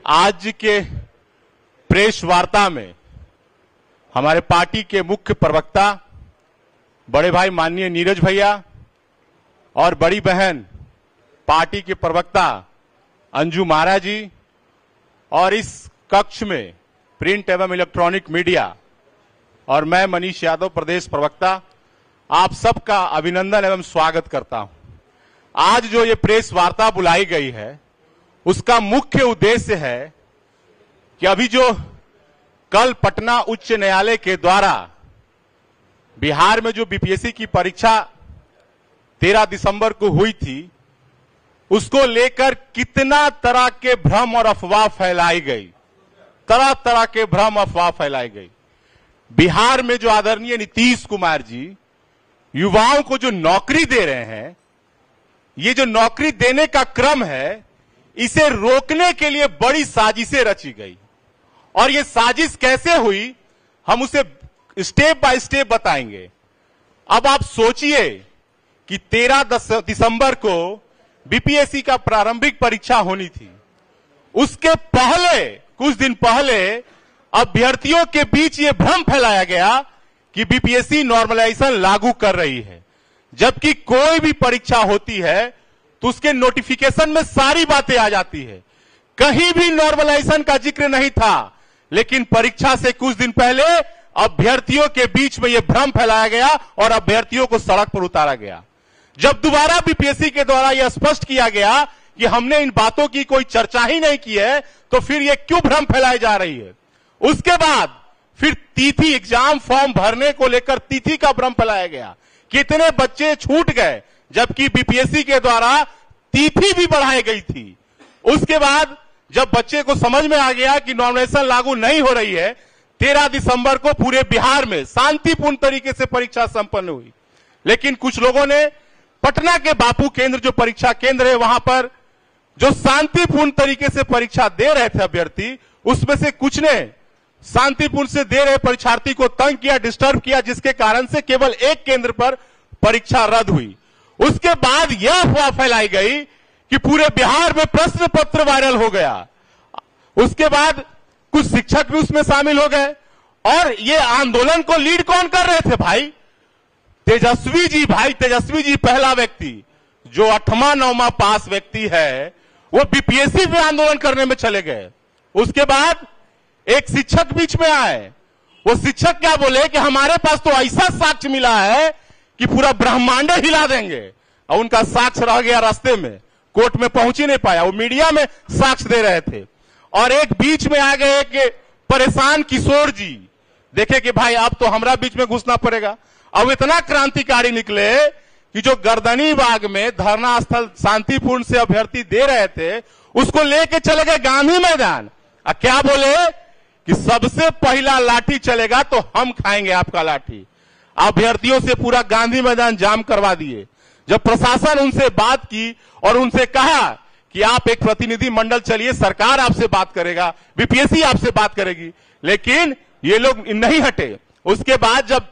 आज के प्रेस वार्ता में हमारे पार्टी के मुख्य प्रवक्ता बड़े भाई माननीय नीरज भैया और बड़ी बहन पार्टी के प्रवक्ता अंजू महाराज जी और इस कक्ष में प्रिंट एवं इलेक्ट्रॉनिक मीडिया और मैं मनीष यादव प्रदेश प्रवक्ता आप सबका अभिनंदन एवं स्वागत करता हूं। आज जो ये प्रेस वार्ता बुलाई गई है उसका मुख्य उद्देश्य है कि अभी जो कल पटना उच्च न्यायालय के द्वारा बिहार में जो बीपीएससी की परीक्षा 13 दिसंबर को हुई थी उसको लेकर कितना तरह के भ्रम और अफवाह फैलाई गई, तरह तरह के भ्रम अफवाह फैलाई गई। बिहार में जो आदरणीय नीतीश कुमार जी युवाओं को जो नौकरी दे रहे हैं, ये जो नौकरी देने का क्रम है इसे रोकने के लिए बड़ी साजिशें रची गई और ये साजिश कैसे हुई हम उसे स्टेप बाय स्टेप बताएंगे। अब आप सोचिए कि 13 दिसंबर को बीपीएससी का प्रारंभिक परीक्षा होनी थी, उसके पहले कुछ दिन पहले अभ्यर्थियों के बीच ये भ्रम फैलाया गया कि बीपीएससी नॉर्मलाइजेशन लागू कर रही है, जबकि कोई भी परीक्षा होती है तो उसके नोटिफिकेशन में सारी बातें आ जाती है। कहीं भी नॉर्मलाइजेशन का जिक्र नहीं था, लेकिन परीक्षा से कुछ दिन पहले अभ्यर्थियों के बीच में यह भ्रम फैलाया गया और अभ्यर्थियों को सड़क पर उतारा गया। जब दोबारा बीपीएससी के द्वारा यह स्पष्ट किया गया कि हमने इन बातों की कोई चर्चा ही नहीं की है तो फिर यह क्यों भ्रम फैलाई जा रही है। उसके बाद फिर तिथि एग्जाम फॉर्म भरने को लेकर तिथि का भ्रम फैलाया गया, कितने बच्चे छूट गए, जबकि बीपीएससी के द्वारा तिथि भी बढ़ाई गई थी। उसके बाद जब बच्चे को समझ में आ गया कि नॉर्मलाइजेशन लागू नहीं हो रही है, 13 दिसंबर को पूरे बिहार में शांतिपूर्ण तरीके से परीक्षा संपन्न हुई। लेकिन कुछ लोगों ने पटना के बापू केंद्र जो परीक्षा केंद्र है वहां पर जो शांतिपूर्ण तरीके से परीक्षा दे रहे थे अभ्यर्थी, उसमें से कुछ ने शांतिपूर्ण से दे रहे परीक्षार्थी को तंग किया, डिस्टर्ब किया, जिसके कारण से केवल एक केंद्र पर परीक्षा रद्द हुई। उसके बाद यह अफवाह फैलाई गई कि पूरे बिहार में प्रश्न पत्र वायरल हो गया। उसके बाद कुछ शिक्षक भी उसमें शामिल हो गए और ये आंदोलन को लीड कौन कर रहे थे भाई? तेजस्वी जी। भाई तेजस्वी जी पहला व्यक्ति जो 8वां 9वां पास व्यक्ति है वो बीपीएससी पे आंदोलन करने में चले गए। उसके बाद एक शिक्षक बीच में आए, वो शिक्षक क्या बोले कि हमारे पास तो ऐसा साक्ष्य मिला है कि पूरा ब्रह्मांड हिला देंगे, और उनका साक्ष्य रह गया रास्ते में, कोर्ट में पहुंच ही नहीं पाया, वो मीडिया में साक्ष्य दे रहे थे। और एक बीच में आ गए कि परेशान किशोर जी, देखे कि भाई अब तो हमरा बीच में घुसना पड़ेगा। अब इतना क्रांतिकारी निकले कि जो गर्दनी बाग में धरना स्थल शांतिपूर्ण से अभ्यर्थी दे रहे थे उसको लेके चले गए गांधी मैदान। क्या बोले कि सबसे पहला लाठी चलेगा तो हम खाएंगे आपका लाठी। अभ्यर्थियों से पूरा गांधी मैदान जाम करवा दिए। जब प्रशासन उनसे बात की और उनसे कहा कि आप एक प्रतिनिधि मंडल चलिए, सरकार आपसे बात करेगा, बीपीएससी आपसे बात करेगी, लेकिन ये लोग नहीं हटे। उसके बाद जब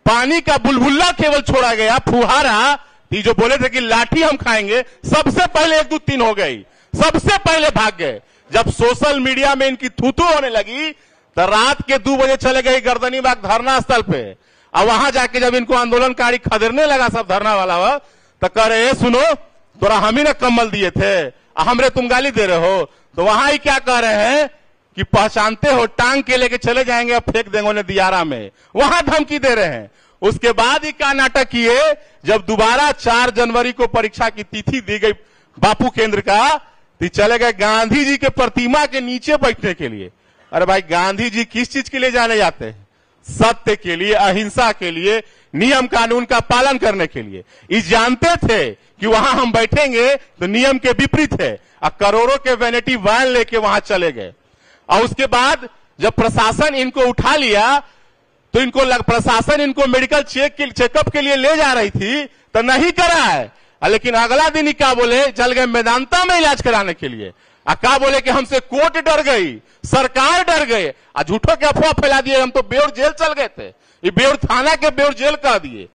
पानी का बुलबुल्ला केवल छोड़ा गया, फुहारा, जो बोले थे कि लाठी हम खाएंगे, सबसे पहले 1 2 3 हो गई, सबसे पहले भाग गए। जब सोशल मीडिया में इनकी थूथू होने लगी तो रात के 2 बजे चले गए गर्दनी बाग धरना स्थल पे। और वहां जाके जब इनको आंदोलनकारी खदेड़ने लगा सब धरना वाला हुआ तो कह रहे सुनो तोरा हम ही ना कम्बल दिए थे, हमरे तुम गाली दे रहे हो। तो वहां ही क्या कह रहे हैं कि पहचानते हो, टांग के लेके चले जाएंगे और फेंक देंगे उन्हें दियारा में, वहां धमकी दे रहे हैं। उसके बाद ही क्या नाटक किए, जब दोबारा 4 जनवरी को परीक्षा की तिथि दी गई बापू केंद्र का, तो चले गए गांधी जी के प्रतिमा के नीचे बैठने के लिए। अरे भाई गांधी जी किस चीज के लिए जाने जाते हैं? सत्य के लिए, अहिंसा के लिए, नियम कानून का पालन करने के लिए। इस जानते थे कि वहां हम बैठेंगे तो नियम के विपरीत है, और करोड़ों के वैनिटी वैन लेके वहां चले गए। और उसके बाद जब प्रशासन इनको उठा लिया तो प्रशासन इनको मेडिकल चेकअप के लिए ले जा रही थी तो नहीं करा है, लेकिन अगला दिन ही क्या बोले, चल गए मेदांता में इलाज कराने के लिए। क्या बोले कि हमसे कोर्ट डर गई, सरकार डर गए, झूठों के अफवाह फैला दिए, हम तो बेउर जेल चल गए थे, ये बेउर थाना के बेउर जेल कह दिए।